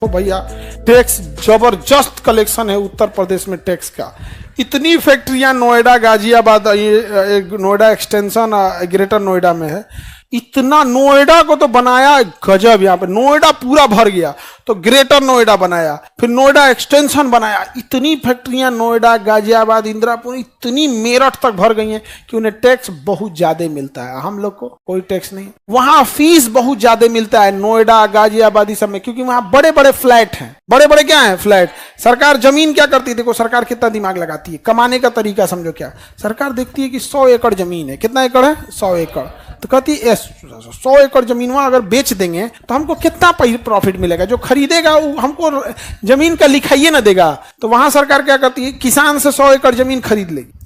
तो भैया टैक्स जबरदस्त कलेक्शन है उत्तर प्रदेश में टैक्स का। इतनी फैक्ट्रियां नोएडा, गाजियाबाद, नोएडा एक्सटेंशन ग्रेटर नोएडा में है। इतना नोएडा को तो बनाया गजब, यहाँ पे नोएडा पूरा भर गया तो ग्रेटर नोएडा बनाया, फिर नोएडा एक्सटेंशन बनाया। इतनी फैक्ट्रियां नोएडा, गाजियाबाद, इंदिरापुर, इतनी मेरठ तक भर गई हैं कि उन्हें टैक्स बहुत ज्यादा मिलता है। हम लोग को कोई टैक्स नहीं। वहां फीस बहुत ज्यादा मिलता है नोएडा, गाजियाबाद इस सब में, क्योंकि वहां बड़े बड़े फ्लैट हैं। बड़े बड़े क्या है फ्लैट। सरकार जमीन क्या करती है, देखो सरकार कितना दिमाग लगाती है, कमाने का तरीका समझो क्या। सरकार देखती है कि 100 एकड़ जमीन है, कितना एकड़ है 100 एकड़, तो कहती है 100 एकड़ जमीन वहां अगर बेच देंगे तो हमको कितना प्रॉफिट मिलेगा। जो खरीदेगा वो हमको जमीन का लिखाइए ना देगा। तो वहां सरकार क्या करती है, किसान से 100 एकड़ जमीन खरीद लेगी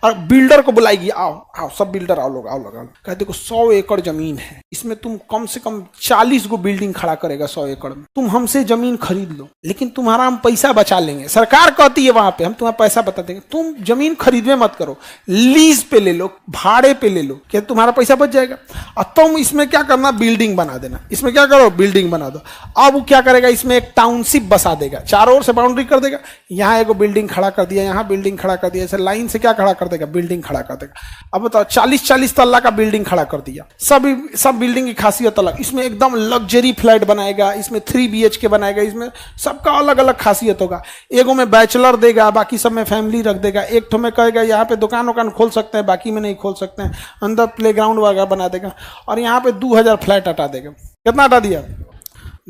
और बिल्डर को बुलाएगी, आओ आओ सब बिल्डर आओ लोग, आओ लोग, कहते देखो 100 एकड़ जमीन है, इसमें तुम कम से कम 40 गो बिल्डिंग खड़ा करेगा 100 एकड़ में, तुम हमसे जमीन खरीद लो, लेकिन तुम्हारा हम पैसा बचा लेंगे। सरकार कहती है वहां पे हम तुम्हारा पैसा बता देंगे, तुम जमीन खरीदवे मत करो, लीज पे ले लो, भाड़े पे ले लो, क्या तुम्हारा पैसा बच जाएगा। और तुम इसमें क्या करना, बिल्डिंग बना देना, इसमें क्या करो बिल्डिंग बना दो। अब वो क्या करेगा, इसमें एक टाउनशिप बसा देगा, चारों ओर से बाउंड्री कर देगा, यहाँ एक बिल्डिंग खड़ा कर दिया, यहाँ बिल्डिंग खड़ा कर दिया, ऐसे लाइन से क्या खड़ा कर देगा, बिल्डिंग खड़ा कर देगा। अब बताओ 40-40 तल्ला का बिल्डिंग खड़ा कर दिया। सब बिल्डिंग की खासियत अलग, इसमें एकदम लग्जरी फ्लैट बनाएगा, इसमें 3 BHK बनाएगा, इसमें सबका अलग अलग खासियत होगा। एगो में बैचलर देगा, बाकी सब में फैमिली रख देगा। एक ठो में कहेगा यहाँ पे दुकान वकान खोल सकते हैं, बाकी में नहीं खोल सकते हैं, अंदर प्लेग्राउंड वगैरह बना देगा। और यहाँ पे 2000 फ्लैट हटा देगा। कितना हटा दिया,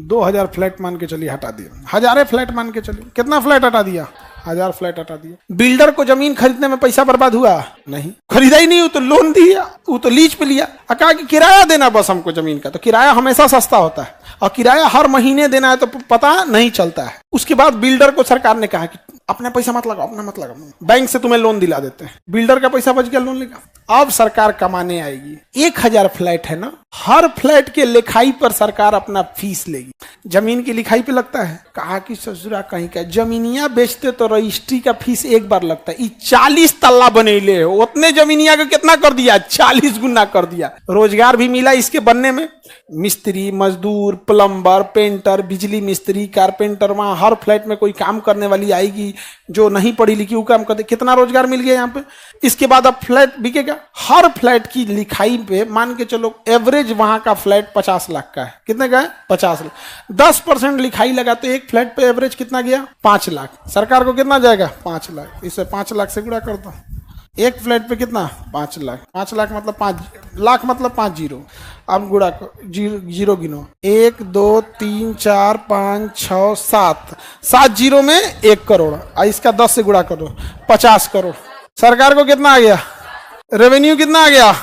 2000 फ्लैट मान के चलिए हटा दिया, 1000 फ्लैट मान के चलिए, कितना फ्लैट हटा दिया, 1000 फ्लैट हटा दिया। बिल्डर को जमीन खरीदने में पैसा बर्बाद हुआ नहीं, खरीदा ही नहीं, वो तो लोन दिया, वो तो लीज पे लिया, कहा कि किराया देना बस हमको जमीन का। तो किराया हमेशा सस्ता होता है और किराया हर महीने देना है तो पता नहीं चलता है। उसके बाद बिल्डर को सरकार ने कहा कि अपना पैसा मत लगाओ, अपना मत लगाओ, बैंक से तुम्हें लोन दिला देते हैं। बिल्डर का पैसा बच गया, लोन लेगा। अब सरकार कमाने आएगी। 1000 फ्लैट है ना, हर फ्लैट के लिखाई पर सरकार अपना फीस लेगी। जमीन की लिखाई पे लगता है, कहा कि ससुरा कहीं का जमीनिया बेचते तो रजिस्ट्री का फीस एक बार लगता है। 40 तल्ला बनेले हो, उतने जमीनिया का कितना कर दिया, 40 गुना कर दिया। रोजगार भी मिला इसके बनने में, मिस्त्री, मजदूर, प्लम्बर, पेंटर, बिजली मिस्त्री, कारपेंटर, वहां हर फ्लैट में कोई काम करने वाली आएगी जो नहीं पढ़ी लिखी वो काम करते। कितना रोजगार मिल गया यहाँ पे। इसके बाद अब फ्लैट बिकेगा, हर फ्लैट की लिखाई पे मान के चलो एवरेज वहां का फ्लैट 50 लाख का है। कितने का है, 50 लाख। 10% लिखाई लगा तो एक फ्लैट पे एवरेज कितना गया, 5 लाख। सरकार को कितना जाएगा, 5 लाख। इसे 5 लाख से गुणा कर दो, एक फ्लैट पे कितना, 5 लाख। 5 लाख मतलब 5 लाख मतलब 5 जीरो। अब गुणा जीरो गिनो, 1 2 3 4 5 6 7 जीरो में 1 करोड़। इसका 10 से गुणा करो, 50 करोड़। सरकार को कितना आ गया, रेवेन्यू कितना आ गया।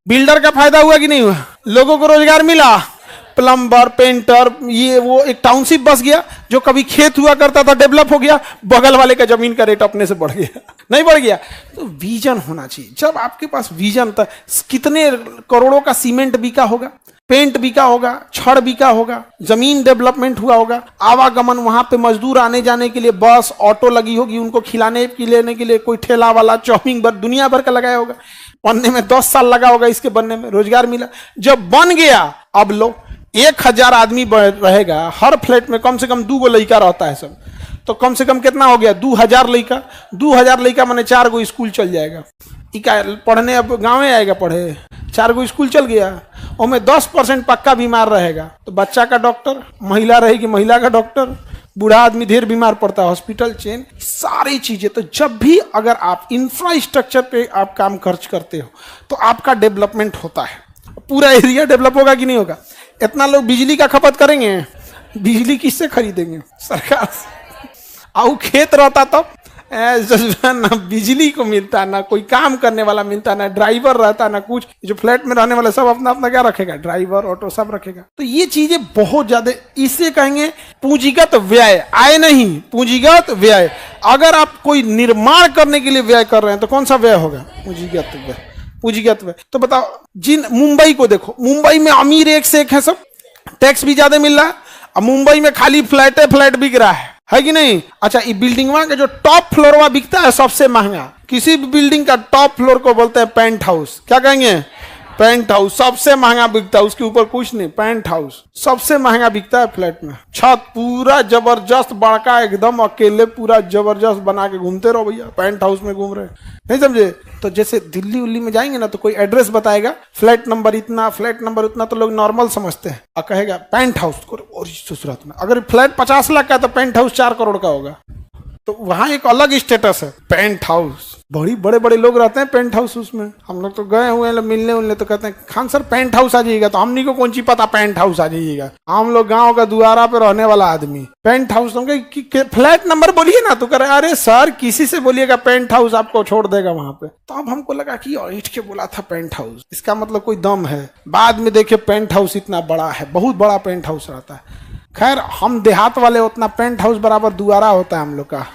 बिल्डर का फायदा हुआ कि नहीं हुआ, लोगों को रोजगार मिला, प्लम्बर, पेंटर, ये वो एक टाउनशिप बस गया। जो कभी खेत हुआ करता था डेवलप हो गया, बगल वाले का जमीन का रेट अपने से बढ़ गया, नहीं बढ़ गया। तो विजन होना चाहिए। जब आपके पास विजन था, कितने करोड़ों का सीमेंट बिका होगा, पेंट बिका होगा, छड़ बिका होगा, जमीन डेवलपमेंट हुआ होगा, आवागमन, वहां पे मजदूर आने जाने के लिए बस ऑटो लगी होगी, उनको खिलाने लेने के लिए कोई ठेला वाला, चौमिंग भर, दुनिया भर का लगाया होगा। बनने में 10 साल लगा होगा, इसके बनने में रोजगार मिला। जब बन गया, अब लो 1000 आदमी रहेगा, हर फ्लैट में कम से कम 2 गो लड़का रहता है सब, तो कम से कम कितना हो गया, 2000 लड़का। 2000 लड़का माने 4 गो स्कूल चल जाएगा। पढ़ने अब गाँव में आएगा पढ़े, 4 गो स्कूल चल गया। उसमें 10% पक्का बीमार रहेगा तो बच्चा का डॉक्टर, महिला रहेगी महिला का डॉक्टर, बूढ़ा आदमी ढेर बीमार पड़ता है, हॉस्पिटल चेन, सारी चीजें। तो जब भी अगर आप इंफ्रास्ट्रक्चर पे आप काम खर्च करते हो तो आपका डेवलपमेंट होता है, पूरा एरिया डेवलप होगा कि नहीं होगा। इतना लोग बिजली का खपत करेंगे, बिजली किससे खरीदेंगे, सरकार से। आउ खेत रहता तो ना बिजली को मिलता, ना कोई काम करने वाला मिलता, ना ड्राइवर रहता, ना कुछ। जो फ्लैट में रहने वाले सब अपना अपना क्या रखेगा, ड्राइवर, ऑटो सब रखेगा। तो ये चीजें बहुत ज्यादा, इसे कहेंगे पूंजीगत व्यय, आय नहीं, पूंजीगत व्यय। अगर आप कोई निर्माण करने के लिए व्यय कर रहे हैं तो कौन सा व्यय होगा, पूंजीगत व्यय। पूंजीगत व्यय। तो बताओ, जिन मुंबई को देखो, मुंबई में अमीर एक से एक है, सब टैक्स भी ज्यादा मिल रहा है, अब मुंबई में खाली फ्लैट बिक रहा है कि नहीं। अच्छा, ये बिल्डिंग का जो टॉप फ्लोर बिकता है सबसे महंगा, किसी भी बिल्डिंग का टॉप फ्लोर को बोलते हैं पेंट हाउस। क्या कहेंगे, पेंट हाउस सबसे महंगा बिकता है, उसके ऊपर कुछ नहीं, पेंट हाउस सबसे महंगा बिकता है फ्लैट में। छत पूरा जबरदस्त बड़का एकदम, अकेले पूरा जबरदस्त बना के घूमते रहो भैया, पेंट हाउस में घूम रहे, नहीं समझे। तो जैसे दिल्ली उल्ली में जाएंगे ना तो कोई एड्रेस बताएगा, फ्लैट नंबर इतना, फ्लैट नंबर उतना, तो लोग नॉर्मल समझते हैं और कहेगा पेंट हाउस और सूरत में अगर फ्लैट 50 लाख का है तो पेंट हाउस 4 करोड़ का होगा। तो वहां एक अलग स्टेटस है, पेंट हाउस। बड़ी बड़े बड़े लोग रहते हैं पेंट हाउस उसमें। हम लोग तो गए हुए हैं मिलने उलने, तो कहते हैं खान सर पेंट हाउस आ जाइएगा, तो हमनी को कौन सी पता पेंट हाउस आ जाइएगा, हम लोग गांव का दुआरा पे रहने वाला आदमी। पेंट हाउस तो फ्लैट नंबर बोलिए ना, तो कह रहे अरे सर किसी से बोलिएगा पेंट हाउस, आपको छोड़ देगा वहां पे। तो अब हमको लगा कि ईट के बोला था पेंट हाउस, इसका मतलब कोई दम है। बाद में देखे पेंट हाउस इतना बड़ा है, बहुत बड़ा पेंट हाउस रहता है। खैर हम देहात वाले, उतना पेंट हाउस बराबर दुआरा होता है हम लोग का।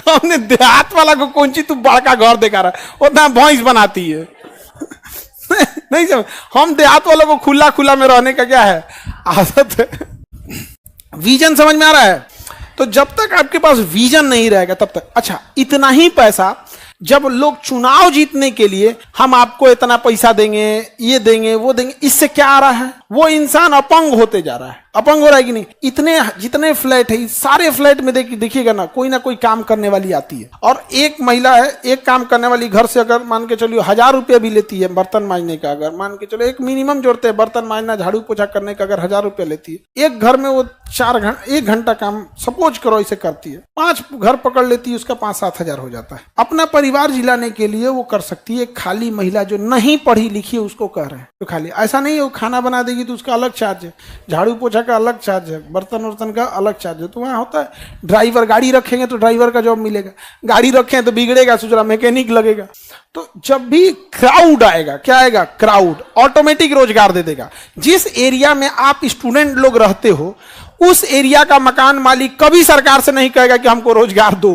हमने देहात वाला को कौन सी तू बड़का घर देखा रहा, उतना भैंस बनाती है। नहीं समझ, हम देहात वालों को खुला खुला में रहने का क्या है आदत है। विजन समझ में आ रहा है। तो जब तक आपके पास विजन नहीं रहेगा तब तक। अच्छा, इतना ही पैसा जब लोग चुनाव जीतने के लिए हम आपको इतना पैसा देंगे, ये देंगे, वो देंगे, इससे क्या आ रहा है, वो इंसान अपंग होते जा रहा है। अपंग हो रहा है कि नहीं। इतने जितने फ्लैट है, सारे फ्लैट में देखिएगा ना कोई काम करने वाली आती है। और एक महिला है, एक काम करने वाली घर से अगर मान के चलिए 1000 रुपया भी लेती है बर्तन मांजने का, अगर मान के चलो एक मिनिमम जोड़ते हैं बर्तन मांजना झाड़ू पोछा करने का, अगर 1000 रुपया लेती है, एक घर में वो 1 घंटा काम सपोज करो इसे करती है, 5 घर पकड़ लेती है, उसका 5-7 हजार हो जाता है। अपना परिवार जिलाने के लिए वो कर सकती है। खाली महिला जो नहीं पढ़ी लिखी है उसको कह रहे हैं तो खाली ऐसा नहीं है, वो खाना बना देगी तो उसका अलग चार्ज है, झाड़ू पोछा का अलग चार्ज है, बर्तन वर्तन का अलग चार्ज है। तो वहाँ होता है ड्राइवर, गाड़ी रखेंगे तो ड्राइवर का जॉब मिलेगा, गाड़ी रखें तो बिगड़ेगा सोच रहा मैकेनिक लगेगा। तो जब भी क्राउड आएगा, क्या आएगा, क्राउड ऑटोमेटिक रोजगार दे देगा। जिस एरिया में आप स्टूडेंट लोग रहते हो उस एरिया का मकान मालिक कभी सरकार से नहीं कहेगा कि हमको रोजगार दो,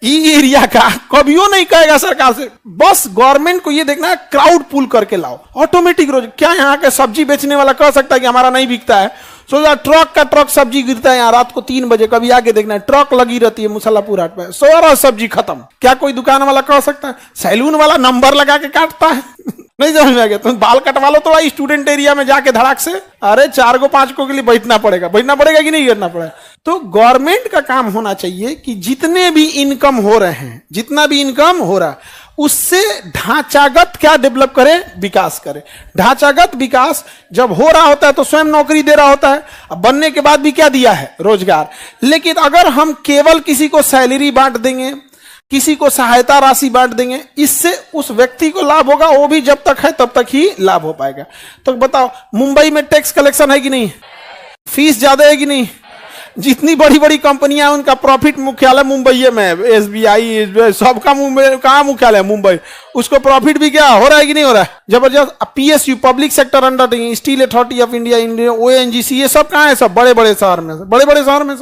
ये एरिया का कभियो नहीं कहेगा सरकार से। बस गवर्नमेंट को ये देखना है क्राउड पुल करके लाओ, ऑटोमेटिक रोज। क्या यहाँ के सब्जी बेचने वाला कह सकता है कि हमारा नहीं बिकता है? सोचा ट्रक का ट्रक सब्जी गिरता है यहाँ रात को 3 बजे, कभी आके देखना है ट्रक लगी रहती है मुसल्लापुर हाट पे, सारा सब्जी खत्म। क्या कोई दुकान वाला कह सकता है? सैलून वाला नंबर लगा के काटता है। नहीं समझ में आ गया? तुम बाल कटवा लो तो भाई स्टूडेंट एरिया में जाके धड़ाक से, अरे 4 को 5 को के लिए बैठना पड़ेगा कि नहीं करना पड़ेगा। तो गवर्नमेंट का काम होना चाहिए कि जितने भी इनकम हो रहे हैं, जितना भी इनकम हो रहा है उससे ढांचागत क्या डेवलप करे, विकास करे। ढांचागत विकास जब हो रहा होता है तो स्वयं नौकरी दे रहा होता है, अब बनने के बाद भी क्या दिया है, रोजगार। लेकिन अगर हम केवल किसी को सैलरी बांट देंगे, किसी को सहायता राशि बांट देंगे, इससे उस व्यक्ति को लाभ होगा, वो भी जब तक है तब तक ही लाभ हो पाएगा। तो बताओ मुंबई में टैक्स कलेक्शन है कि नहीं, फीस ज्यादा है कि नहीं? जितनी बड़ी बड़ी कंपनियां हैं उनका प्रॉफिट मुख्यालय मुंबई में है, SBI सबका मुंबई, कहाँ मुख्यालय है, मुंबई। उसको प्रॉफिट भी क्या हो रहा है कि नहीं हो रहा है, जबरदस्त। PSU public sector undertaking, steel authority of India, ONGC, ये सब कहाँ है, सब बड़े बड़े शहर में, बड़े बड़े शहर में।